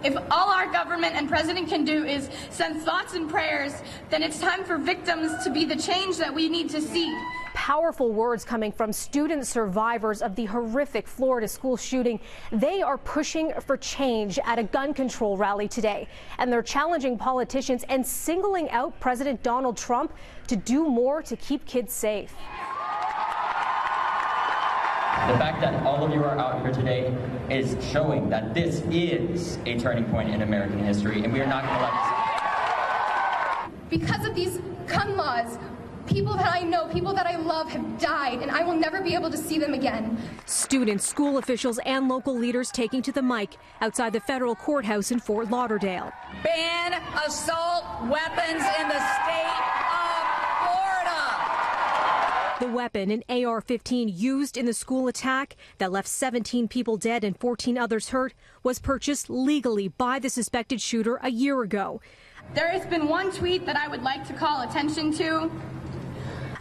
If all our government and president can do is send thoughts and prayers, then it's time for victims to be the change that we need to see. Powerful words coming from student survivors of the horrific Florida school shooting. They are pushing for change at a gun control rally today, and they're challenging politicians and singling out President Donald Trump to do more to keep kids safe. The fact that all of you are out here today is showing that this is a turning point in American history, and we are not going to let this. Because of these gun laws, people that I know, people that I love have died, and I will never be able to see them again. Students, school officials, and local leaders taking to the mic outside the federal courthouse in Fort Lauderdale. Ban assault weapons in the state of Florida. The weapon, an AR-15 used in the school attack that left 17 people dead and 14 others hurt, was purchased legally by the suspected shooter a year ago. There has been one tweet that I would like to call attention to.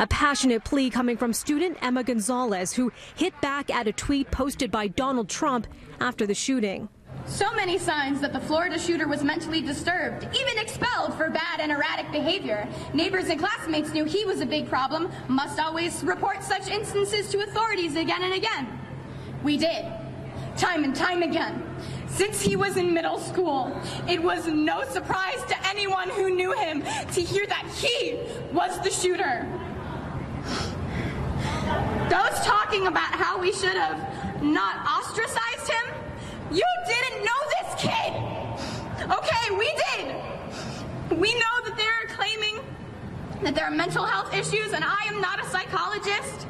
A passionate plea coming from student Emma Gonzalez, who hit back at a tweet posted by Donald Trump after the shooting. So many signs that the Florida shooter was mentally disturbed, even expelled for bad and erratic behavior. Neighbors and classmates knew he was a big problem, must always report such instances to authorities again and again. We did, time and time again. Since he was in middle school, it was no surprise to anyone who knew him to hear that he was the shooter. Those talking about how we should have not ostracized him, you didn't know this kid. Okay, we did. We know that they're claiming that there are mental health issues, and I am not a psychologist,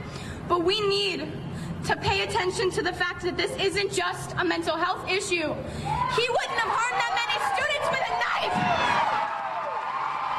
but we need to pay attention to the fact that this isn't just a mental health issue. He wouldn't have harmed that many students with a knife.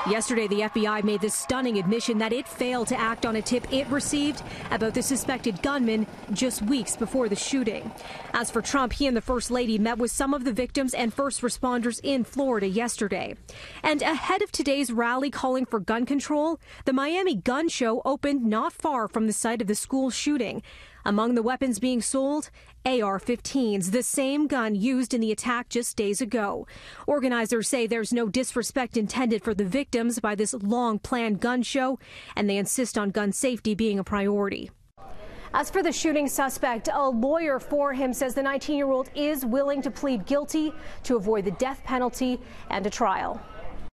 Yesterday, the FBI made the stunning admission that it failed to act on a tip it received about the suspected gunman just weeks before the shooting. As for Trump, he and the First Lady met with some of the victims and first responders in Florida yesterday. And ahead of today's rally calling for gun control, the Miami Gun Show opened not far from the site of the school shooting. Among the weapons being sold, AR-15s, the same gun used in the attack just days ago. Organizers say there's no disrespect intended for the victims by this long-planned gun show, and they insist on gun safety being a priority. As for the shooting suspect, a lawyer for him says the 19-year-old is willing to plead guilty to avoid the death penalty and a trial.